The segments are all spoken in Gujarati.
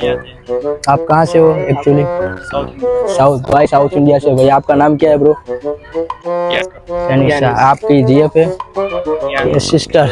आप कहाँ से हो एक्चुअली? साउथ भाई, साउथ इंडिया से। भाई आपका नाम क्या है ब्रो? तनिषा। आपकी जीएफ है? ये सिस्टर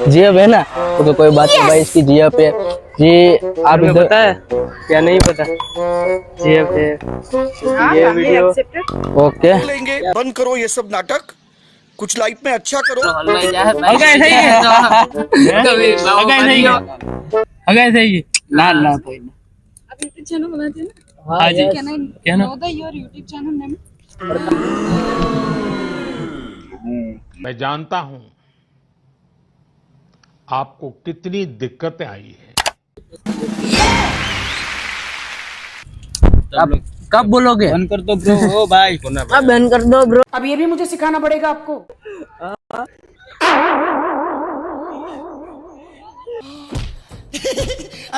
जीएफ है ना? तो कोई बात नहीं भाई, इसकी जीएफ है जी। आप इधर पता है क्या? नहीं पता। जीएफ है ये वीडियो। ओके। लेंगे बंद करो ये सब नाटक, कुछ लाइफ में अच्छा करो। ना ना कोई नहीं। आप यूट्यूब चैनल बनाते हैं ना? हाँ जी। Can I know the your YouTube channel name? मैं जानता हूं आपको कितनी दिक्कतें आई है। आप कब बोलोगे? बंद कर दो ब्रो। ओ भाई अब बंद कर दो ब्रो। अब ये भी मुझे सिखाना पड़ेगा आपको।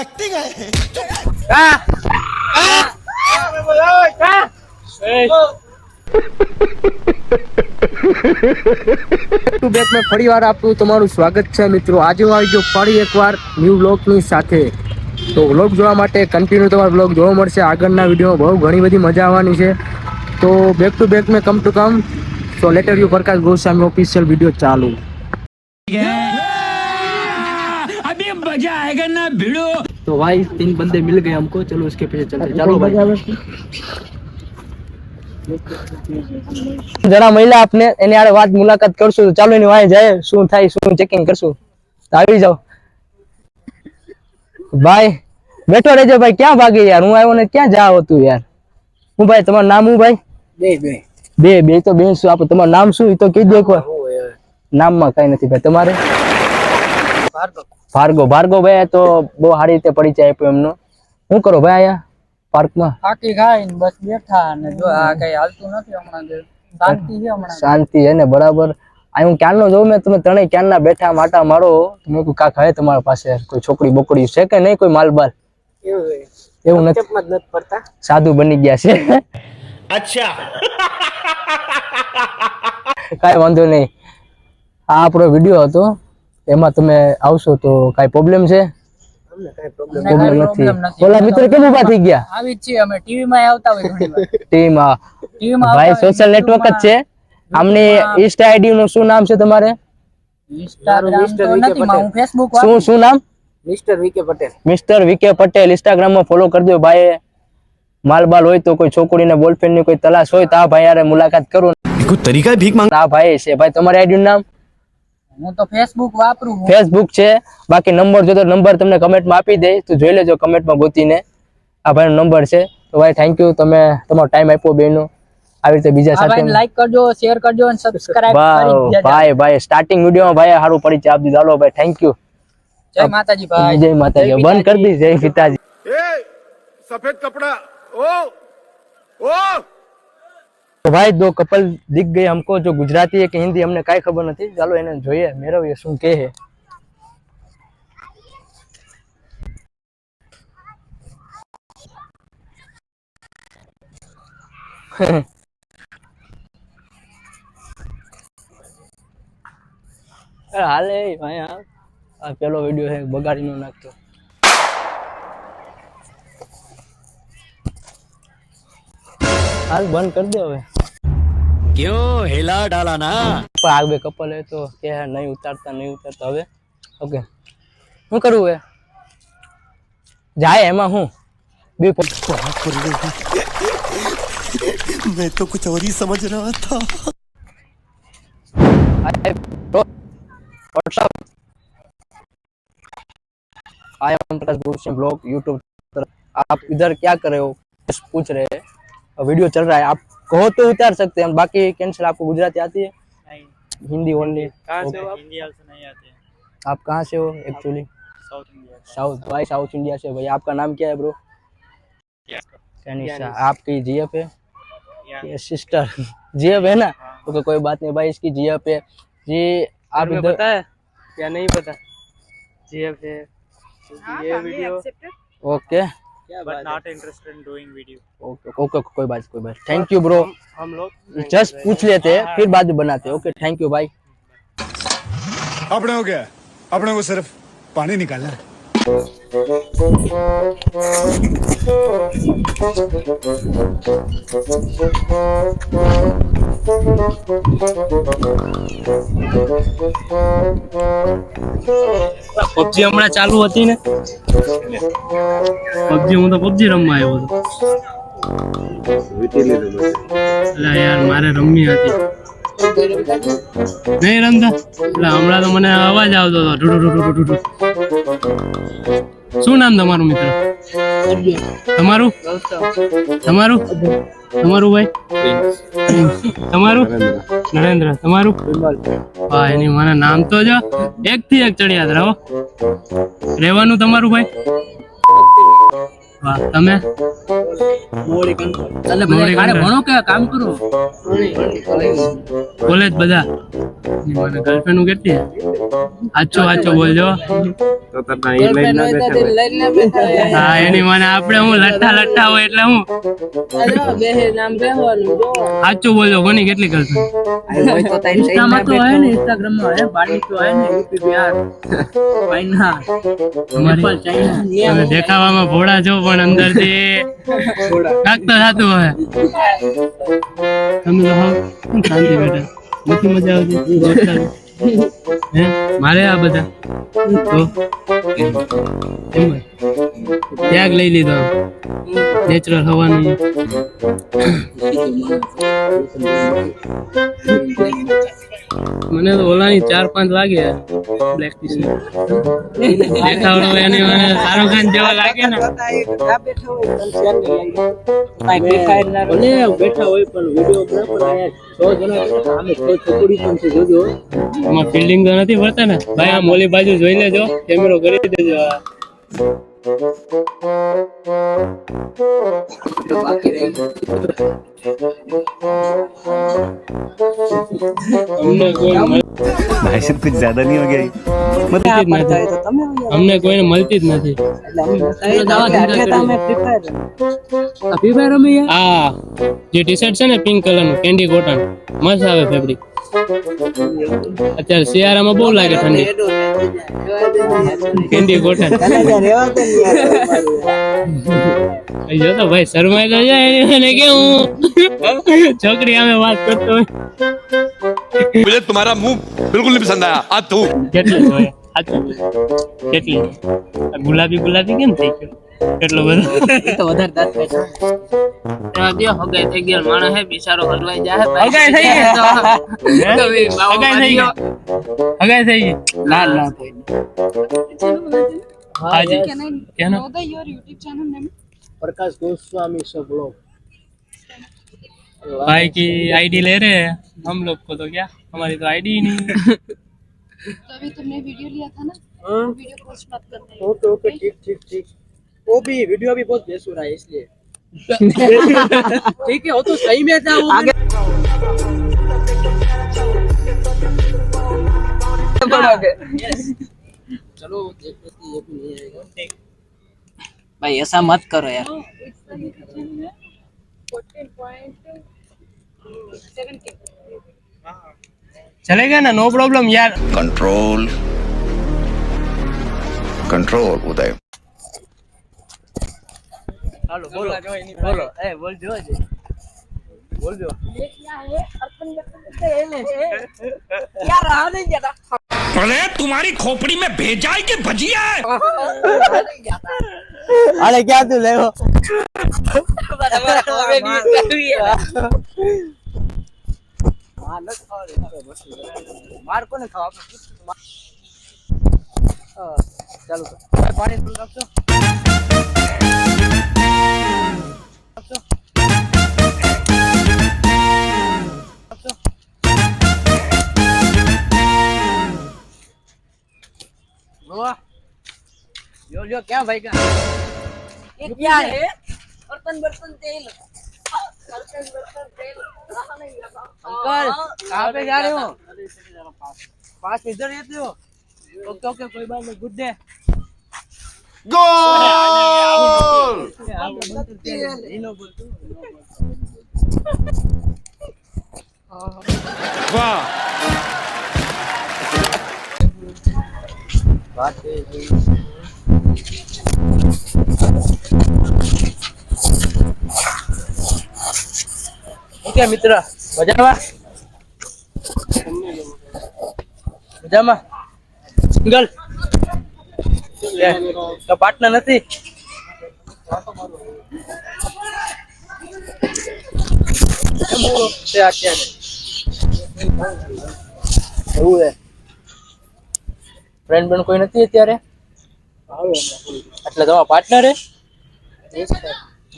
एक्टिंग है। ટુ બેકમાં ફરીવાર આપનું તમારું સ્વાગત છે મિત્રો। આજે હું આવી ગયો ફરી એકવાર ન્યૂ વ્લોગની સાથે। તો વ્લોગ જોવા માટે કન્ટિન્યુ તમારો વ્લોગ જોવા મળશે। આગળના વિડીયોમાં બહુ ઘણી બધી મજા આવવાની છે। તો બેક ટુ બેક મેં come to come. So later you Prakash Goswami official video चालू। अभी मजा आएगा ना भिड़ो। तो भाई 3 बंदे मिल गए हमको, चलो इसके पीछे चलते। चलो भाई जरा महिला आपने एनी आरे વાત મુલાકાત કરશું। તો ચાલો એની વાય જાય, શું થાય શું ચેકિંગ કરશું। તો આવી જાઓ ભાઈ, બેઠો રહેજો ભાઈ। ક્યાં ભાગે યાર? હું આવ્યો ને ક્યાં જાવ તું યાર? હું ભાઈ તમારું નામ? હું ભાઈ બે તો બેન શું આપો? તમારું નામ શું? એ તો કહી દો એકવાર। નામમાં કઈ નથી ભાઈ। તમારે? ભાર્ગવ। ભાર્ગવ ભાઈ તો બહુ સારી રીતે પરિચય આપ્યો એમનો। શું કરો ભાઈ અહીંયા પાર્કમાં? આકી ખાઈને બસ બેઠા અને જો આ કઈ હાલતું નથી હમણાં। શાંતિ છે હમણાં। શાંતિ હે ને? બરાબર। આ હું ક્યારનો જોઉં મેં તમે ત્રણેય ક્યારના બેઠા માટા મારો। મેં કોઈ કાક હે તમારા પાસે? કોઈ છોકરી બોકડી છે કે નહીં? કોઈ માલબાલ? એવું નથી પડતા? સાધુ બની ગયા છે? अच्छा કાઈ વાંધો નહીં। આ આપણો વિડીયો હતો, એમાં તમે આવશો તો કાઈ પ્રોબ્લેમ છે? પ્રોબ્લેમ નથી। ઓલા મિત્ર કેમ ઉભા થઈ ગયા? આવી જ છે અમે ટીવી માં આવતા હોય ઘણી વાર। ટીમાં ભાઈ સોશિયલ નેટવર્ક જ છે। આમની ઇન્સ્ટા આઈડી નું શું નામ છે તમારે? ઇન્સ્ટાગ્રામ તો નથી માં, હું ફેસબુક શું નામ? Mister VK Patel. Mister VK Patel. Instagram માં ફોલો કરી દો ભાઈ। માલબાલ હોય તો કોઈ છોકરીને બોયફ્રેન્ડ ની કોઈ તલાશ હોય તો આ ભાઈ યાર મુલાકાત કરો। कोई तरीका भीख मांग। આ ભાઈ છે ભાઈ। તમારી આઈડી નું નામ? હું તો ફેસબુક વાપરું। ફેસબુક છે। બાકી નંબર જો તો નંબર તમને કમેન્ટમાં આપી દે, તો જોઈ લેજો કમેન્ટમાં ગોતીને। આ ભાઈનો નંબર છે। તો ભાઈ થેન્ક યુ, તમે તમારો ટાઈમ આપ્યો બેનો। આવી રીતે બીજા સાથે લાઈક કરજો, શેર કરજો અને સબસ્ક્રાઇબ કરી દેજો ભાઈ। સ્ટાર્ટિંગ વિડીયોમાં ભાઈ સારું પરિચય આપી દીધો। હાલો ભાઈ થેન્ક યુ। જય માતાજી ભાઈ। જય માતાજી। બંધ કરી દી। જય પિતાજી। सफेद कपड़ा ओ ओ तो भाई दो कपल दिख गए हमको, जो गुजराती है कि हिंदी हमने काई खबर नहीं। चलो એને જોઈએ, મેળવીએ શું કહે છે। હાલે ભાઈ। આ પેલો વિડિયો છે, બગાડી નો નાખતો। हाल बंद कर दो હવે। क्यों हिला डाला ना। पर आगे कपल है तो क्या है, नहीं उतारता હવે ओके હું કરું હે જાય એમાં હું બે मैं तो कुछ और ही समझ रहा था। WhatsApp I am Prakash Goswami blog YouTube पर। आप इधर क्या कर रहे हो पूछ रहे हैं। वीडियो चल रहा है, आप कहो तो उतार सकते हैं, बाकी कैंसिल। आपको गुजराती आती है? नहीं। हिंदी ओनली। कहां से हो आप? इंडिया से नहीं आते हैं। आप कहाँ से हो एक्चुअली? South India. साउथ भाई, साउथ इंडिया से। भाई आपका नाम क्या है ब्रो? तनिषा। आपकी जीएफ है? ये सिस्टर जीएफ है ना? तो कोई बात नहीं भाई, इसकी जीएफ है जी। आप इधर पता है क्या? नहीं पता। जीएफ है ये video. Okay but not interested in doing video. Okay okay कोई बात। Thank you bro. हम लोग जस्ट पूछ लेते हैं, फिर बाद में बनाते हैं। ओके थैंक यू भाई। अपने हो गया, अपने को सिर्फ पानी निकालना है। પબજી હમણાં ચાલુ હતી ને પબજી હું તો પબજી રમવા આવ્યો હતો એટલે યાર મારે રમવી હતી નહીં રમતા એટલે હમણાં તો મને અવાજ આવતો હતો ઢૂઢું. શું નામ તમારું મિત્ર? તમારું તમારું તમારું ભાઈ તમારું નરેન્દ્ર તમારું હા એની મને નામ તો જો એક થી એક ચડિયાદ રહો રહેવાનું તમારું ભાઈ વાહ તમે ભણો કે કામ કરો કોલેજ બધા મને ગર્લફ્રેન્ડ નું કેટલી આચો બોલજો હા એની મને આપણે હું લઠ્ઠા હોય એટલે હું સાચું બોલજો કોની કેટલી ગર્લફ્રેન્ડ ઇન્સ્ટામાં તો હે ને ઇન્સ્ટાગ્રામ માં હે બાની તો હે ને UP Bihar China Nepal China તમે દેખાવામાં ભોળા છો પણ અંદરથી લાગતો થતું હોય તમે તો હા શાંતિ બેઠા નથી મજા આવતી હે મારે આ બધા તો એમ જ. ત્યાગ લઈ લીધો નેચરલ હવાનું મને તો ઓલાની 4-5 લાગે બ્લેક ટી દેખાવડો એની મને શાહરુખ ખાન જેવો લાગે ને બેઠા હોય પણ વિડિયો બરાબર આયા 100 જણા આમે 100 છોકરી પણ છે જોજો આમાં ફિલ્ડિંગ તો નથી પડતા ને ભાઈ આમ ઓલી બાજુ જોઈ લેજો કેમેરો કરી દેજો અમને કોઈ भाई साहब कुछ ज्यादा नहीं हो गया અમને કોઈને મળતી જ નથી આ જે ટી શર્ટ છે ને પિંક કલર નું કેન્ડી કોટન મસ્ત આવે ફેબ્રિક અત્યારે શિયાળામાં બહુ લાગે ઠંડી કેન્ડી કોટન જો તો ભાઈ શરમાઈ તો જાય એને કેવું છોકરી અમે વાત કરતો હોય मुझे तुम्हारा मुंह बिल्कुल नहीं पसंद आया आज तू કેટલી હોય કેટલી ગુલાબી કેમ થઈ ગયો કેટલો બધો તો વધારે દાંત એમાં બે હગાઈ થઈ ગયા માણસ હે બિચારો હલવાઈ જાય હગાઈ થઈ ગઈ ના ના हाँ जी Can I क्या ना know your YouTube channel name? प्रकाश गोस्वामी से ब्लॉग भाई की आईडी ले रहे हैं हम लोग को तो क्या हमारी तो आईडी ही नहीं है तो अभी तुमने वीडियो लिया था ना वीडियो पोस्ट मत करना ओके ओके ठीक वो भी वीडियो भी बहुत बेसुरा है इसलिए ठीक है वो तो सही में था वो आगे चलो देखते ये भी नहीं आएगा भाई ऐसा मत करो यार तो इसका YouTube channel है 14.7K चलेगा ना नो प्रॉब्लम यार कंट्रोल कंट्रोल उदय हेलो बोलो बोलो ए बोल जो बोल जो ये क्या है अर्पण यार रहा नहीं जाता अरे तुम्हारी खोपड़ी में भेजा है कि भजिया है अरे क्या तू ले वो मार को नहीं खाओ चलो पानी फुल रख दो यो क्या भाई का ये क्या है बर्तन तेल अंकल कहाँ पे जा रहे हो पास इधर रहते हो ओके ओके कोई बात नहीं गुड डे गोल वाह बात શું કે મિત્ર મજામાં મજામાં સિંગલ તો પાર્ટનર નથી એવું છે ફ્રેન્ડ બેન્ડ કોઈ નથી અત્યારે એટલે તમારા પાર્ટનર હે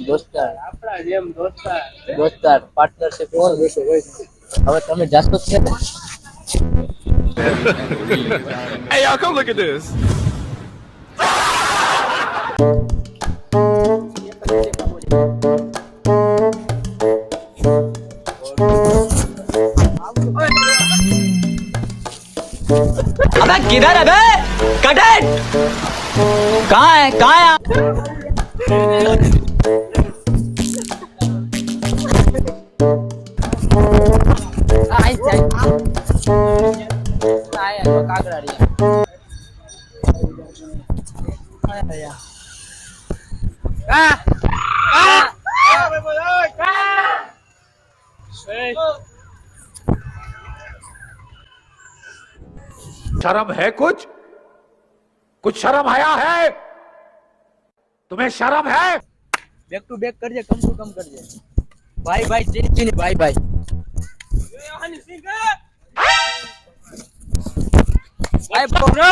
દોસ્તાર આપણા જેમ દોસ્તાર પાર્ટનરશિપ કોણ બેસે હવે તમે જાસ્તો છે ને Hey, y'all, come look at this. अबे किधर है बे कट इट कहाँ है शर्म है कुछ शर्म आया है तुम्हें शर्म है બેક ટુ બેક કરજે કમ ટુ કમ કરજે ભાઈ ભાઈ ચીની ભાઈ ભાઈ ભાઈ બ્રો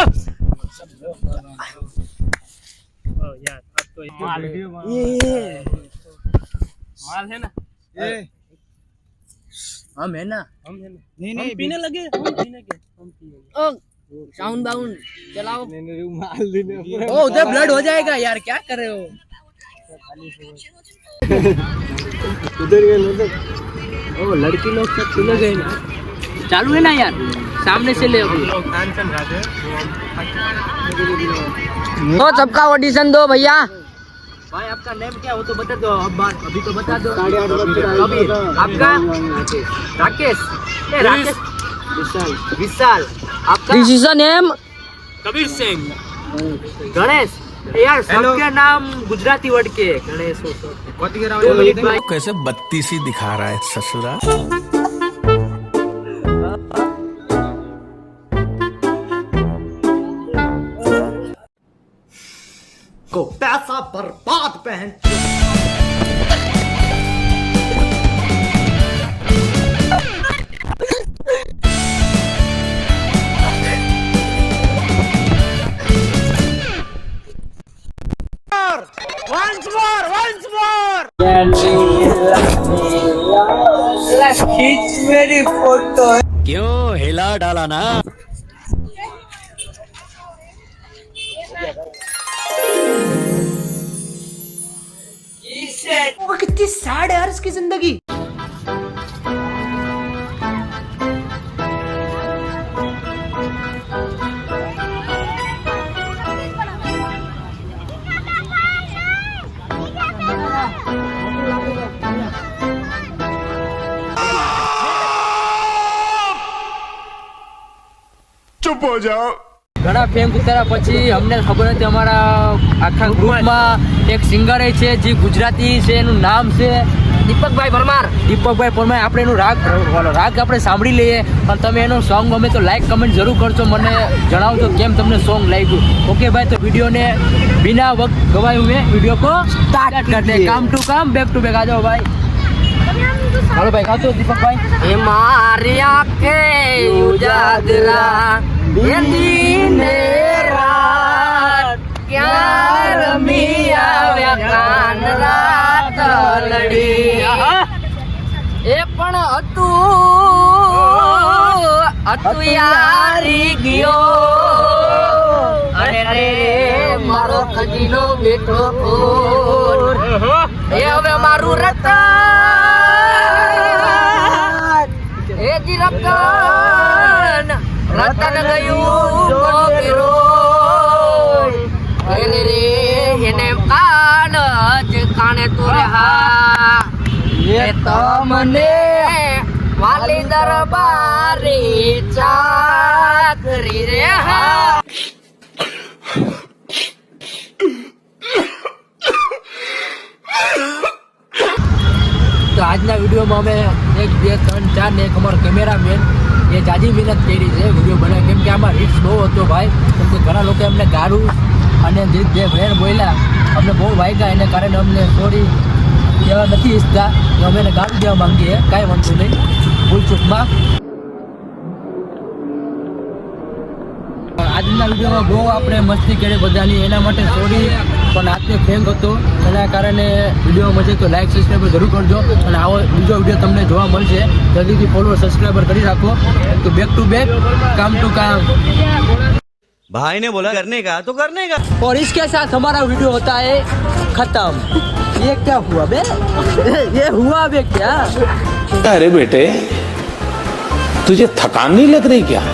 माल है ना हम है ना नहीं नहीं पीने लगे हम पीने के साउंड बाउंड चलाओ ओ उधर ब्लड हो जाएगा यार क्या कर रहे हो ओ लड़की लोग सब चले गए ना चालू है ना यार सामने से ले अभी तो सबका ऑडिशन दो भैया। भाई आपका नेम क्या हो तो बता दो अब बात अभी तो बता दो अभी आपका राकेश राकेश विशाल आपका डिसीजन नेम कबीर सिंह गणेश यार सबके नाम गुजराती वर्ड के गणेश कैसे बत्तीसी दिखा रहा है ससुरा। को पैसा बर्बाद पहन खींच मेरी फोटो क्यों हिला डाला ना वो कितनी सैड है यार इसकी जिंदगी। चुप हो जाओ। ઘણા ફેમ ઉતાર્યા પછી અમને ખબર નથી અમારા આખા ગ્રુપમાં એક સિંગર છે જે ગુજરાતી છે એનું નામ છે દીપકભાઈ પરમાર આપણે એનું રાગ આપણે સાંભળી લઈએ પણ તમે એનું સોંગ ગમે તો લાઈક કમેન્ટ જરૂર કરજો મને જણાવજો કેમ તમને સોંગ લાગ્યું ઓકે ભાઈ તો વિડીયોને बिना वक्त गवाए हुए वीडियो को स्टार्ट करते हैं काम टू काम बैक टू बैक आ जाओ भाई हेलो भाई गा दो दीपक भाई ए मारिया के उजादरा ये दिन रात क्या रमिया व्याकान रात लड़ी ए पण હતું યારી ગયો અરે રે મારો ખજીનો બેઠો ફોર એ હવે મારું રતન એ જી રતન રતન ગયું મોગરો એને રે એને કાન જ કાણે તો રહા એ તમને વાલી દરબારી ચાકરી રે હા તો આજના વિડીયોમાં અમે 1 2 3 4 ને એક અમારો કેમેરામેન એ જાજી મહેનત કરી છે વિડીયો બનાવ, કેમ કે આમાં રિસ્ક બહુ હતો ભાઈ. કેમ કે ઘણા લોકો અમને ગાળું અને જે વેણ બોલ્યા અમને બહુ વાગ્યા, એને કારણે અમને સોરી કહેવા નથી ઈચ્છતા, તો અમે એને ગાળું દેવા માંગીએ, કાંઈ વાંધો નહીં ભૂલચૂકમાં. આજના વિડીયોમાં બહુ આપણે મસ્તી કરી બધાની, એના માટે સોરી, પણ આજનો ફેંગ હતો એના કારણે વિડીયો મજે તો લાઈક સબસ્ક્રાઈબર જરૂર કરજો, અને આવો બીજો વિડીયો તમને જોવા મળશે. જલ્દીથી ફોલો સબસ્ક્રાઈબર કરી રાખો. તો બેક ટુ બેક, કામ ટુ કામ. भाई ने बोला करने का तो करने का। और इसके साथ हमारा वीडियो होता है खत्म. ये क्या हुआ बे? ये हुआ बे क्या? अरे बेटे तुझे थकान नहीं लग रही क्या?